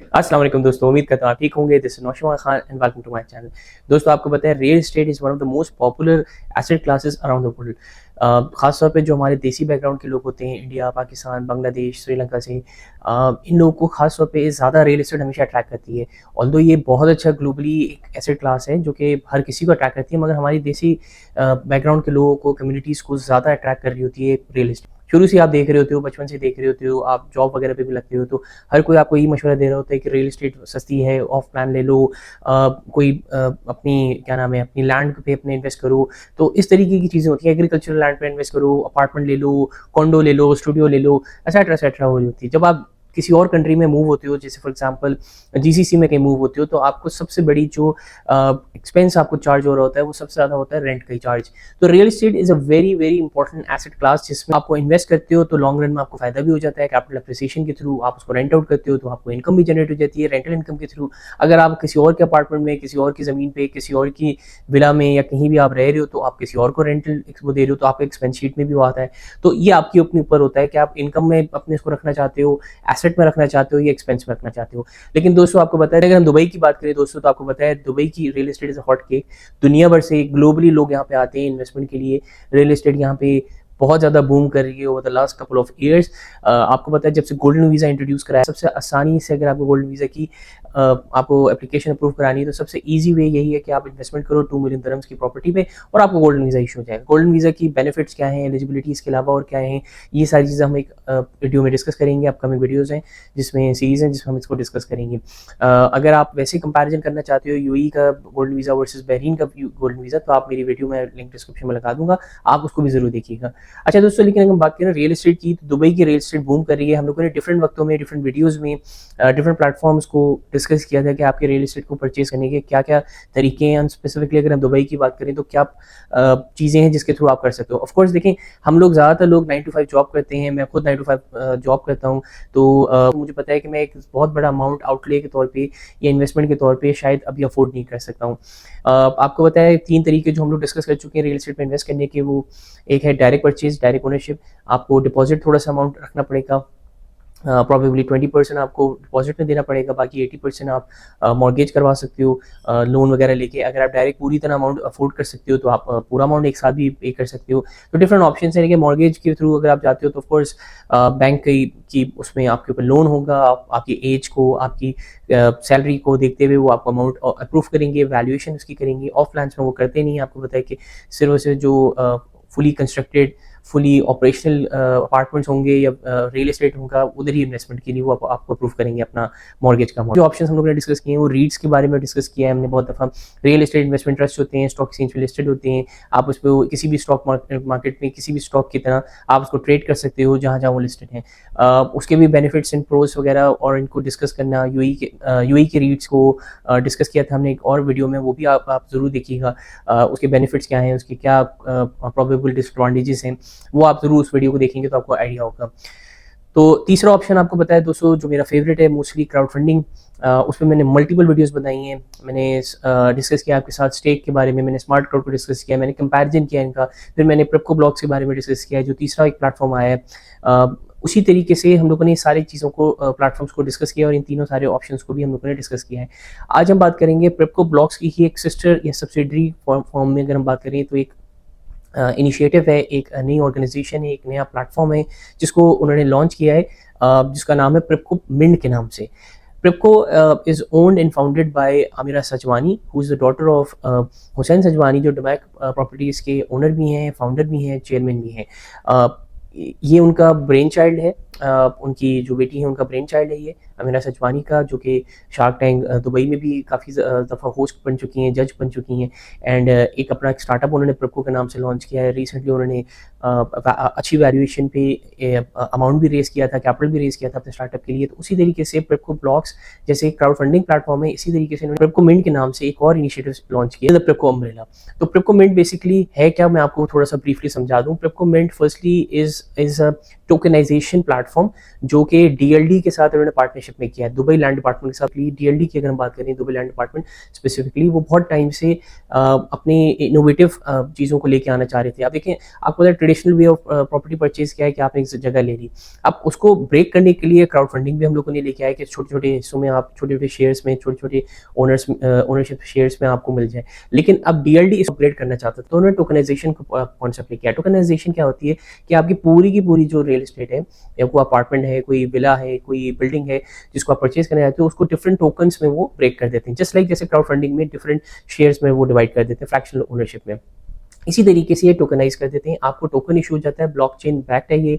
अस्सलाम वालेकुम दोस्तों, उम्मीद करता हूँ आप ठीक होंगे। This is Naushma Khan and welcome to my channel. दोस्तों, आपको पता है real estate is one of the most popular asset classes around the world. खासतौर पे जो हमारे देसी बैकग्राउंड के लोग होते हैं, इंडिया, पाकिस्तान, बांग्लादेश, श्रीलंका से, इन लोगों को खास तौर पे ज़्यादा रियल एस्टेट हमेशा अट्रैक्ट करती है। ऑल्दो ये बहुत अच्छा ग्लोबली एक एसेट क्लास है जो कि हर किसी को अट्रैक्ट करती है, मगर हमारी देसी बैकग्राउंड के लोगों को, कम्युनिटीज़ को ज़्यादा अट्रैक्ट कर रही होती है रियल एस्टेट। शुरू से आप देख रहे होते हो, बचपन से देख रहे होते हो, आप जॉब वगैरह पे भी लगते हो, तो हर कोई आपको यही मशवरा दे रहा होता है कि रियल एस्टेट सस्ती है, ऑफ प्लान ले लो, अपनी क्या नाम है, अपनी लैंड पे अपने इन्वेस्ट करो। तो इस तरीके की चीज़ें होती हैं, एग्रीकल्चरल लैंड पे इन्वेस्ट करो, अपार्टमेंट ले लो, कॉन्डो ले लो, स्टूडियो ले लो, एक्सेट्रा हो रही होती है। जब आप किसी और कंट्री में मूव होते हो, जैसे फॉर एग्जांपल जीसीसी में कहीं मूव होते हो, तो आपको सबसे बड़ी जो एक्सपेंस आपको चार्ज हो रहा होता है वो सबसे ज़्यादा होता है रेंट का ही चार्ज। तो real estate is a very very important asset class जिसमें आपको इन्वेस्ट करते हो तो लॉन्ग रन में आपको फायदा भी हो जाता है। कैपिटल अप्रिसिएशन के थ्रू आप उसको रेंट आउट करते हो तो आपको इनकम भी जनरेट हो जाती है रेंटल इनकम के थ्रू। अगर आप किसी और के अपार्टमेंट में, किसी और की ज़मीन पे, किसी और की विला में या कहीं भी आप रह रहे हो, तो आप किसी और को रेंटल वो दे रहे हो, तो आपके एक्सपेंस शीट में भी वो आता है। तो ये आपके अपने ऊपर होता है कि आप इनकम में अपने इसको रखना चाहते हो, एसेट में रखना चाहते हो या एक्सपेंस में रखना चाहते हो। लेकिन दोस्तों, आपको पता है, अगर हम दुबई की बात करें दोस्तों, तो आपको पता है दुबई की real estate is a hot cake. दुनिया भर से ग्लोबली लोग यहाँ पे आते हैं इन्वेस्टमेंट के लिए। रियल एस्टेट यहाँ पे बहुत ज़्यादा बूम कर रही है over the last couple of years. आपको पता है, जब से गोल्डन वीज़ा इंट्रोड्यूस कराया, सबसे आसानी से अगर आपको गोल्डन वीज़ा की आपको एप्लीकेशन अप्रूव करानी है, तो सबसे ईजी वे यही है कि आप इन्वेस्टमेंट करो 2 मिलियन दिरहम्स की प्रॉपर्टी पे और आपको गोल्डन वीज़ा इशू हो जाएगा। गोल्डन वीज़ा की बेनिफिट्स क्या हैं, एलिजिबिलिटी इसके अलावा और क्या है, ये सारी चीज़ें हम एक वीडियो में डिस्कस करेंगे। अपकमिंग वीडियोज़ हैं जिसमें सीरीज़ हैं जिसमें हम इसको डिस्कस करेंगे। अगर आप वैसे कंपैरिजन करना चाहते हो यूएई का गोल्डन वीज़ा वर्सेस बहरीन का गोल्डन वीज़ा, तो आप मेरी वीडियो में लिंक डिस्क्रिप्शन में लगा दूंगा, आप उसको भी ज़रूर देखिएगा। अच्छा दोस्तों, लेकिन अगर हम बात करें रियल एस्टेट की, तो दुबई की रियल एस्टेट बूम कर रही है। हम लोगों ने डिफरेंट वक्तों में, डिफरेंट वीडियोज़ में, डिफरेंट प्लेटफॉर्म्स को डिस्कस किया था कि आपके रियल एस्टेट को परचेज करने के क्या क्या तरीके हैं। स्पेसिफिकली अगर हम दुबई की बात करें तो क्या चीज़ें हैं जिसके थ्रू आप कर सकते हो। ऑफकोर्स देखें, हम लोग ज़्यादातर लोग 9 to 5 जॉब करते हैं, मैं खुद 9 to 5 जॉब करता हूँ, तो मुझे पता है कि मैं एक बहुत बड़ा अमाउंट आउटले के तौर पे या इन्वेस्टमेंट के तौर पे शायद अभी अफोर्ड नहीं कर सकता हूँ। आपको पता है 3 तरीके जो हम लोग डिस्कस कर चुके हैं रियल एस्टेट में इन्वेस्ट करने के, वो एक है डायरेक्ट परचेज, डायरेक्ट ओनरशिप। आपको डिपॉजिट थोड़ा सा अमाउंट रखना पड़ेगा, प्रॉबेबली 20% आपको डिपॉजिट में देना पड़ेगा, बाकी 80% आप मॉर्गेज करवा सकते हो लोन वगैरह लेके। अगर आप डायरेक्ट पूरी तरह अमाउंट अफोर्ड कर सकते हो तो आप पूरा अमाउंट एक साथ भी पे कर सकते हो। तो डिफरेंट ऑप्शन है। लेकिन मॉर्गेज के थ्रू अगर आप जाते हो तो ऑफकोर्स बैंक की उसमें आपके ऊपर लोन होगा, आपकी एज को, आपकी सैलरी को देखते हुए वो आपको अमाउंट अप्रूव करेंगे, वैल्यूएशन उसकी करेंगे। ऑफ प्लान्स में वो करते नहीं, आपको पता है कि सिर्फ से जो fully constructed, fully operational apartments होंगे या रियल एस्टेट होगा, उधर ही इन्वेस्टमेंट के लिए वो आपको अप्रूव करेंगे अपना मॉर्गेज का अमाउंट। जो ऑप्शन हम लोगों ने डिस्कस किए हैं वो रीट्स के बारे में डिस्कस किया है हमने बहुत दफ़ा। रियल एस्टेट इन्वेस्टमेंट ट्रस्ट होते हैं, स्टॉक एक्सचेंज पे लिस्टेड होते हैं। आप उस पर किसी भी स्टॉक मार्केट में किसी भी स्टॉक की तरह आप उसको ट्रेड कर सकते हो जहाँ जहाँ वो लिस्टेड हैं। उसके भी बेनिफिट्स एंड प्रोज वगैरह और इनको डिस्कस करना, यूएई के रीट्स को डिस्कस किया था हमने एक और वीडियो में, वो भी आप ज़रूर देखिएगा। उसके बेनिफिट्स क्या हैं, उसके क्या प्रोबेबल डिसएडवांटेजेस हैं, वो आप ज़रूर ऊपर वीडियो को देखेंगे तो आपको आइडिया होगा। तो तीसरा ऑप्शन आपको पता है दोस्तों, जो मेरा फेवरेट है, मोस्टली क्राउड फंडिंग। उस पर मैंने मल्टीपल वीडियोस बनाई हैं। मैंने डिस्कस किया आपके साथ स्टेक के बारे में, मैंने स्मार्ट क्राउड को डिस्कस किया, मैंने कंपैरिजन किया इनका, फिर मैंने प्रेपको ब्लॉक्स के बारे में डिस्कस किया, जो तीसरा एक प्लेटफॉर्म आया है। उसी तरीके से हम लोगों ने सारी चीज़ों को, प्लेटफॉर्म्स को डिस्कस किया और इन तीनों सारे ऑप्शंस को भी हम लोगों ने डिस्कस किया है। आज हम बात करेंगे प्रेपको ब्लॉक्स की ही एक सिस्टर या सब्सिडरी फॉर्म में अगर हम बात करें तो एक इनिशिएटिव है, एक नई ऑर्गेनाइजेशन है, एक नया प्लेटफॉर्म है जिसको उन्होंने लॉन्च किया है, जिसका नाम है प्रेपको मिंट के नाम से। Prypco is owned and founded by Amira Sajwani, who is the daughter of Hussain Sajwani, जो डमैक प्रॉपर्टीज़ के ओनर भी हैं, फाउंडर भी हैं, चेयरमैन भी हैं। ये उनका ब्रेन चाइल्ड है, उनकी जो बेटी है उनका ब्रेन चाइल्ड है ये अमीरा सजवानी का, जो कि शार्क टैंक दुबई में भी काफ़ी दफ़ा होस्ट बन चुकी हैं, जज बन चुकी हैं। एंड एक अपना एक स्टार्टअप उन्होंने प्रेपको के नाम से लॉन्च किया है। रिसेंटली उन्होंने अच्छी वैल्यूएशन पे अमाउंट भी रेस किया था, कैपिटल भी रेस किया था अपने स्टार्टअप के लिए। तो उसी तरीके से प्रेपको ब्लॉक्स जैसे क्राउड फंडिंग प्लेटफॉर्म है, इसी तरीके से उन्होंने प्रेपको मिंट के नाम से एक और इनिशिएटिव लॉन्च किया, द प्रेपको अम्ब्रेला। तो प्रेपको मिंट बेसिकली है क्या, मैं आपको थोड़ा सा ब्रीफली समझा दूँ। Prypco Mint firstly is a tokenization platform जो कि डीएलडी के साथ उन्होंने पार्टनरशिप पार्टनरशिप में किया है दुबई लैंड डिपार्टमेंट के साथ। डीएलडी की अगर हम बात करें, दुबई लैंड डिपार्टमेंट स्पेसिफिकली, वो बहुत टाइम से अपने इनोवेटिव चीज़ों को लेके आना चाह रहे थे। आप देखें, आपको traditional way of property purchase क्या है कि आपने एक जगह ले ली, अब उसको ब्रेक करने के लिए क्राउड फंडिंग भी हम लोगों ने लेके आया कि छोटे छोटे हिस्सों में आप छोटे छोटे शेयर्स में, छोटे छोटे ओनरशिप शेयर्स में आपको मिल जाए। लेकिन अब डीएलडी इस अपग्रेड करना चाहता है, तो उन्होंने टोकनाइजेशन का कॉन्सेप्ट लेके आया। टोकनाइजेशन क्या होती है कि आपकी पूरी की पूरी जो रियल एस्टेट है, या कोई अपार्टमेंट है, कोई विला है, कोई बिल्डिंग है जिसको आप परचेज करने आते हो, उसको डिफरेंट टोकन्स में वो ब्रेक कर देते हैं। जस्ट लाइक जैसे क्राउड फंडिंग में डिफरेंट शेयर्स में वो डिवाइड कर देते हैं फ्रैक्शनल ओनरशिप में, इसी तरीके से ये टोकनाइज कर देते हैं। आपको टोकन इशू हो जाता है, ब्लॉकचेन बैक्ड है ये,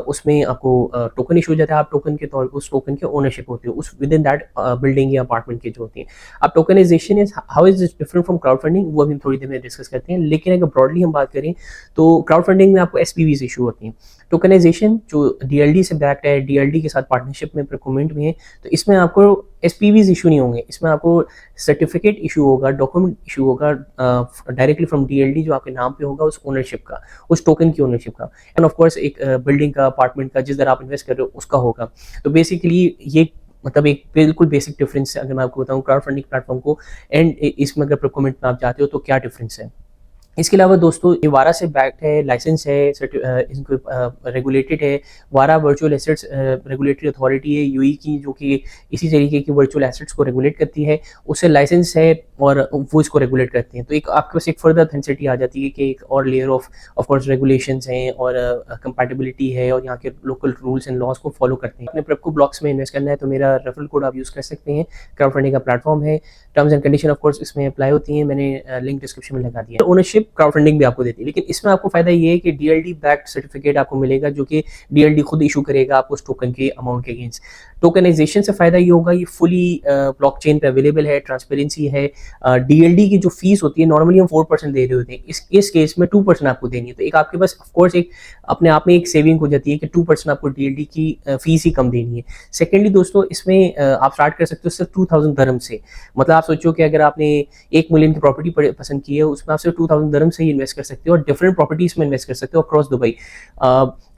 उसमें आपको टोकन इशू हो जाता है, आप टोकन के तौर पर उस टोकन के ओनरशिप होते हो उस विद इन दैट बिल्डिंग या अपार्टमेंट की जो होती है। अब tokenization is how is this different from crowdfunding, वो अभी हम थोड़ी देर में डिस्कस करते हैं। लेकिन अगर ब्रॉडली हम बात करें तो क्राउड फंडिंग में आपको एसपीवीज इशू होती हैं। टोकनाइजेशन जो डीएलडी से बैक्ड है, डीएलडी के साथ पार्टनरशिप में प्रोक्योरमेंट में है, तो इसमें आपको एसपीवीज इशू नहीं होंगे, इसमें आपको सर्टिफिकेट इशू होगा, डॉक्यूमेंट इशू होगा डायरेक्टली फ्रॉम डीएलडी, जो आपके नाम पे होगा उस ओनरशिप का, उस टोकन की ओनरशिप का, एंड ऑफ कोर्स एक बिल्डिंग का, अपार्टमेंट का, जिस तरह आप इन्वेस्ट कर रहे हो उसका होगा। तो बेसिकली ये मतलब एक बिल्कुल बेसिक डिफरेंस है। अगर मैं आपको बताऊं क्राउड फंडिंग प्लेटफॉर्म को एंड इसमें अगर प्रोक्योरमेंट में आप जाते हो तो क्या डिफरेंस है। इसके अलावा दोस्तों ये वारा से बैक्ड है, लाइसेंस है, इनको रेगुलेटेड है। वारा वर्चुअल एसेट्स रेगुलेटरी अथॉरिटी है यूएई की, जो कि इसी तरीके की वर्चुअल एसेट्स को रेगुलेट करती है, उससे लाइसेंस है और वो इसको रेगुलेट करते हैं। तो एक आपके पास एक फर्दर अथेंटिसिटी आ जाती है कि एक और लेयर ऑफ कोर्स रेगुलेशंस हैं और कंपैटिबिलिटी है और यहाँ के लोकल रूल्स एंड लॉज को फॉलो करते हैं। अपने प्रेपको ब्लॉक्स में इन्वेस्ट करना है तो मेरा रेफरल कोड आप यूज़ कर सकते हैं। क्राउड फंडिंग का प्लेटफॉर्म है, terms and condition of course इसमें अप्लाई होती हैं, मैंने लिंक डिस्क्रिप्शन में लगा दिया। ओनरशिप क्राउड फंडिंग भी आपको देती है, लेकिन इसमें आपको फायदा ये है कि डीएलडी बैक्ड सर्टिफिकेट आपको मिलेगा, जो कि डीएलडी खुद इशू करेगा आपको उस टोकन के अमाउंट के अगेंस्ट। टोकनाइजेशन से फायदा ये होगा, ये फुली ब्लॉकचेन पे अवेलेबल है, ट्रांसपेरेंसी है। डीएलडी की जो फीस होती है नॉर्मली हम 4% दे रहे होते हैं, इस केस में 2% आपको देनी है। तो एक आपके पास ऑफ कोर्स एक अपने आप में एक सेविंग हो जाती है कि 2% आपको डीएलडी की फीस ही कम देनी है। सेकेंडली दोस्तों, इसमें आप स्टार्ट कर सकते हो सिर्फ 2000 दरम से। मतलब आप सोचो कि अगर आपने 1 मिलियन की प्रॉपर्टी पसंद की है, उसमें आप सिर्फ 2000 दरम से ही इन्वेस्ट कर सकते हो और डिफरेंट प्रॉपर्टीज में इन्वेस्ट कर सकते हो अक्रॉस दुबई।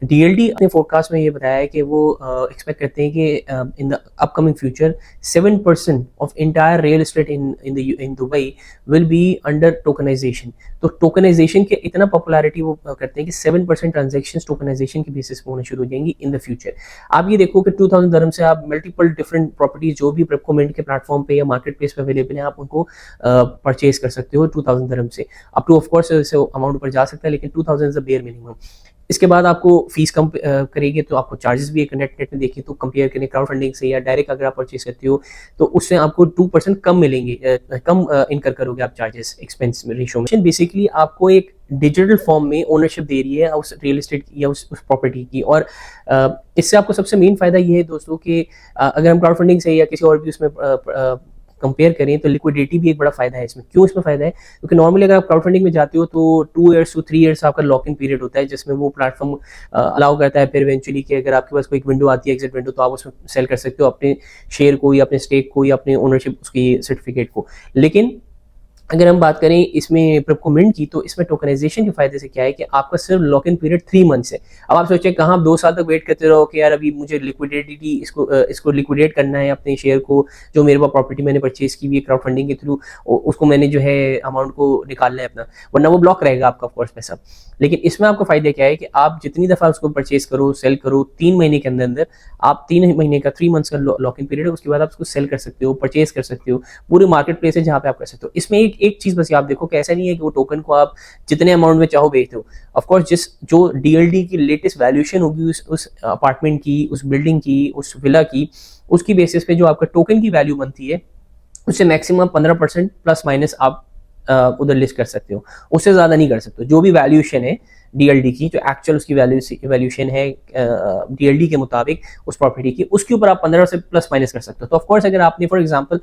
डीएलडी अपने फोरकास्ट में ये बताया है कि वो एक्सपेक्ट करते हैं कि in the upcoming future 7% of entire real estate in Dubai will be under tokenization. तो टोकनाइजेशन के इतना पॉपुलैरिटी वो करते हैं कि 7% ट्रांजेक्शन टोकनाइजेशन की बेसिस पे होना शुरू हो जाएंगी इन द फ्यूचर। आप ये देखो कि 2000 दरम से आप मल्टीपल डिफरेंट प्रॉपर्टीज जो भी प्रेपकोमेंट के प्लेटफॉर्म पे या मार्केट प्लेस पे अवेलेबल है, आप उनको परचेज कर सकते हो 2000 दरम से। Up two of course amount ऊपर जा सकता है, लेकिन 2000 इज द बेयर मिनिमम। इसके बाद आपको फीस कम करेगी, तो आपको चार्जेस भी एक नेट में देखिए तो कंपेयर करें क्राउड फंडिंग से या डायरेक्ट अगर आप परचेज करते हो तो उससे आपको 2% कम मिलेंगे, कम इनकर करोगे आप चार्जेस एक्सपेंस रेशियो में। बेसिकली आपको एक डिजिटल फॉर्म में ओनरशिप दे रही है उस रियल एस्टेट या उस प्रॉपर्टी की। और इससे आपको सबसे मेन फायदा ये है दोस्तों कि अगर हम क्राउड फंडिंग से या किसी और भी उसमें कंपेयर करें तो लिक्विडिटी भी एक बड़ा फायदा है इसमें। क्यों इसमें फायदा है? क्योंकि नॉर्मली अगर आप क्राउड फंडिंग में जाते हो तो 2 ईयर्स टू 3 ईयर्स आपका लॉक इन पीरियड होता है, जिसमें वो प्लेटफॉर्म अलाउ करता है फिर इवेंचुअली कि अगर आपके पास कोई विंडो आती है, एग्जिट विंडो, तो आप उसमें सेल कर सकते हो अपने शेयर को या अपने स्टेक को या अपने ओनरशिप उसकी सर्टिफिकेट को। लेकिन अगर हम बात करें इसमें प्रेपकोमेंट की, तो इसमें टोकनाइजेशन के फायदे से क्या है कि आपका सिर्फ लॉक इन पीरियड 3 मंथ्स है। अब आप सोचें कहाँ आप 2 साल तक वेट करते रहो कि यार अभी मुझे लिक्विडिटी इसको लिक्विडेट करना है अपने शेयर को, जो मेरे पास प्रॉपर्टी मैंने परचेज की हुई है क्राउड फंडिंग के थ्रू, उसको मैंने जो है अमाउंट को निकालना है अपना, वरना वो ब्लॉक रहेगा आपका ऑफकोर्स पैसा। लेकिन इसमें आपको फायदा क्या है कि आप जितनी दफ़ा उसको परचेज करो, सेल करो, 3 महीने के अंदर अंदर आप 3 महीने का 3 मंथ्स का लॉक इन पीरियड है, उसके बाद आप उसको सेल कर सकते हो, परचेज कर सकते हो। पूरे मार्केट प्लेस है जहाँ पे आप कर सकते हो। इसमें एक चीज़ बस आप देखो कि ऐसा नहीं है कि वो टोकन को आप जितने अमाउंट में चाहो बेच दो। ऑफ कोर्स जो डीएलडी की लेटेस्ट वैल्यूएशन होगी उस अपार्टमेंट की, उस बिल्डिंग की, उस विला की, उसकी बेसिस पे जो आपका टोकन की वैल्यू बनती है उससे मैक्सिमम 15% प्लस माइनस आप उधर लिस्ट कर सकते हो, उससे ज़्यादा नहीं कर सकते। जो भी वैल्यूएशन है डीएलडी की, जो एक्चुअल उसकी वैल्यूएशन है डीएलडी के मुताबिक उस प्रॉपर्टी की, उसके ऊपर आप 15 से प्लस माइनस कर सकते हो। तो ऑफ कोर्स अगर आपने फॉर एग्जांपल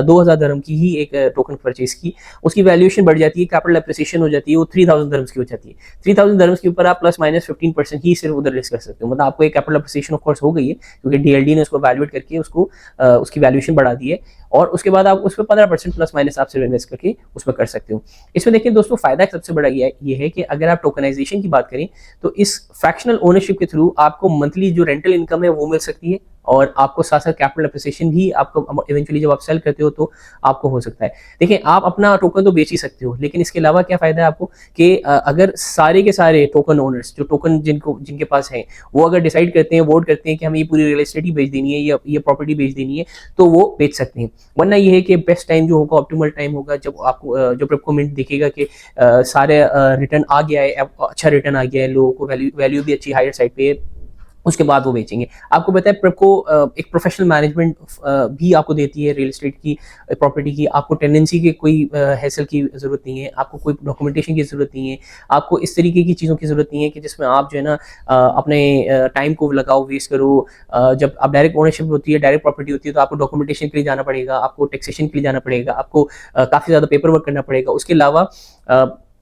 2000 दरम की ही एक टोकन परचेज की, उसकी वैल्यूएशन बढ़ जाती है, कैपिटल एप्रिसिएशन हो जाती है, वो 3000 दरम्स की हो जाती है। 3000 दरम्स के ऊपर आप प्लस माइनस 15% ही सिर्फ उधर लिस्ट कर सकते हो। मतलब आपको एक कैपिटल एप्रिसिएशन ऑफ कोर्स हो गई है, क्योंकि डीएलडी ने उसको वैल्यूएट करके उसको उसकी वैल्यूएशन बढ़ा दी है, और उसके बाद आप उस पर 15% प्लस माइनस आप सिर्फ इन्वेस्ट करके उसमें कर सकते हो। इसमें देखिए दोस्तों, फायदा सबसे बड़ा ये है कि अगर आप टोकनाइजेशन की बात करें तो इस फ्रैक्शनल ओनरशिप के थ्रू आपको मंथली जो रेंटल इनकम है वो मिल सकती है, और आपको साथ साथ कैपिटल अप्रिसिएशन भी आपको इवेंचुअली जब आप सेल करते हो तो आपको हो सकता है। देखिए, आप अपना टोकन तो बेच ही सकते हो, लेकिन इसके अलावा क्या फ़ायदा है आपको कि अगर सारे के सारे टोकन ओनर्स जो टोकन जिनके पास हैं, वो अगर डिसाइड करते हैं, वोट करते हैं कि हमें ये पूरी रियल एस्टेट ही बेच देनी है या ये प्रॉपर्टी बेच देनी है, तो वो बेच सकते हैं। वरना ये है कि बेस्ट टाइम जो होगा, ऑप्टिमल टाइम होगा, जब आपको जब आपको मिंट दिखेगा कि सारे रिटर्न आ गया है, अच्छा रिटर्न आ गया है, लोगों को वैल्यू भी अच्छी हायर साइड पे है, उसके बाद वो बेचेंगे। आपको पता है प्रेपको एक प्रोफेशनल मैनेजमेंट भी आपको देती है रियल एस्टेट की, प्रॉपर्टी की। आपको टेनेंसी की कोई हैसल की ज़रूरत नहीं है, आपको कोई डॉक्यूमेंटेशन की ज़रूरत नहीं है, आपको इस तरीके की चीज़ों की ज़रूरत नहीं है कि जिसमें आप जो है ना अपने टाइम को लगाओ, वेस्ट करो। जब आप डायरेक्ट ओनरशिप होती है, डायरेक्ट प्रॉपर्टी होती है, तो आपको डॉक्यूमेंटेशन के लिए जाना पड़ेगा, आपको टैक्सेशन के लिए जाना पड़ेगा, आपको काफ़ी ज़्यादा पेपर वर्क करना पड़ेगा।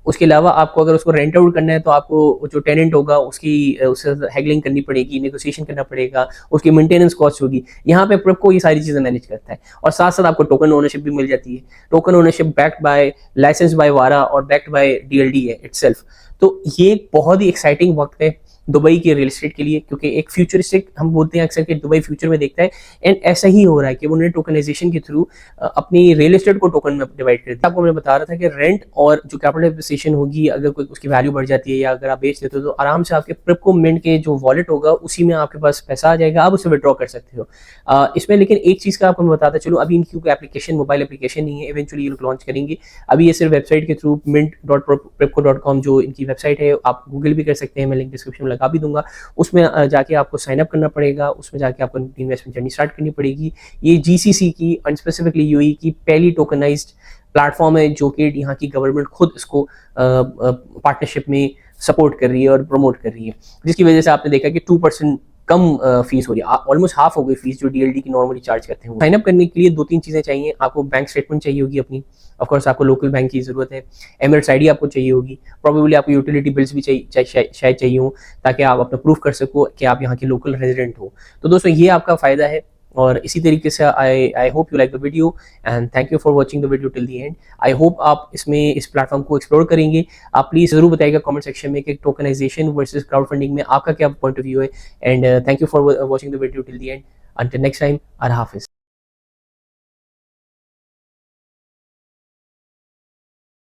उसके अलावा आपको अगर उसको रेंट आउट करना है तो आपको जो टेनेंट होगा उससे हैगलिंग करनी पड़ेगी, नेगोशिएशन करना पड़ेगा, उसकी मेंटेनेंस कॉस्ट होगी। यहाँ पे प्रेपको ये सारी चीज़ें मैनेज करता है, और साथ साथ आपको टोकन ओनरशिप भी मिल जाती है। Token ownership backed by, license by VARA और बैक्ड बाय डीएलडी है इटसेल्फ। तो ये बहुत ही एक्साइटिंग वक्त है दुबई के रियल एस्टेट के लिए, क्योंकि एक फ्यूचरिस्टिक, हम बोलते हैं अक्सर कि दुबई फ्यूचर में देखता है, एंड ऐसा ही हो रहा है कि उन्होंने टोकनाइजेशन के थ्रू अपनी रियल एस्टेट को टोकन में डिवाइड कर दिया। आपको मैं बता रहा था कि रेंट और जो कैपिटल एप्रिसिएशन होगी, अगर कोई उसकी वैल्यू बढ़ जाती है या अगर आप बेच देते हो, तो आराम से आपके प्रेपको मिंट के जो वॉलेट होगा उसी में आपके पास पैसा आ जाएगा, आप उसे विड्रॉ कर सकते हो। इसमें लेकिन एक चीज़ का आपको मैं बताता चलो, अभी इनकी कोई एप्लीकेशन, मोबाइल एप्लीकेशन नहीं है, इवेंचुअली ये लोग लॉन्च करेंगे। अभी ये सिर्फ वेबसाइट के थ्रू mint.prepco.com जो इनकी वेबसाइट है, आप गूगल भी कर सकते हैं, मैं लिंक डिस्क्रिप्शन में लगा भी दूंगा। उसमें जाके आपको साइन अप करना पड़ेगा, उसमें जाके आपको इन्वेस्टमेंट जर्नी स्टार्ट करनी पड़ेगी। ये जीसीसी की एंड स्पेसिफिकली यूएई की पहली टोकनाइज्ड प्लेटफॉर्म है जो कि यहाँ की गवर्नमेंट खुद इसको पार्टनरशिप में सपोर्ट कर रही है और प्रमोट कर रही है, जिसकी वजह से आपने देखा कि 2% कम फीस हो रही है, ऑलमोस्ट हाफ हो गई फीस जो डीएलडी की नॉर्मली चार्ज करते हैं। साइन अप करने के लिए 2-3 चीज़ें चाहिए। आपको बैंक स्टेटमेंट चाहिए होगी अपनी, ऑफ कोर्स आपको लोकल बैंक की ज़रूरत है, एमिरेट्स आईडी आपको चाहिए होगी, प्रोबेबली आपको यूटिलिटी बिल्स भी शायद चाहिए हो, ताकि आप अपना प्रूफ कर सको कि आप यहाँ के लोकल रेजिडेंट हो। तो दोस्तों, ये आपका फ़ायदा है। और इसी तरीके से I hope you like the video and thank you for watching the video till the and. I hope आप इस प्लेटफॉर्म को एक्सप्लोर करेंगे। आप प्लीज़ ज़रूर बताइएगा कमेंट सेक्शन में कि टोकनाइजेशन वर्सेस क्राउड फंडिंग में आपका क्या पॉइंट ऑफ व्यू है। And thank you for watching the video till the end. Until next time, अल्लाह हाफिज़।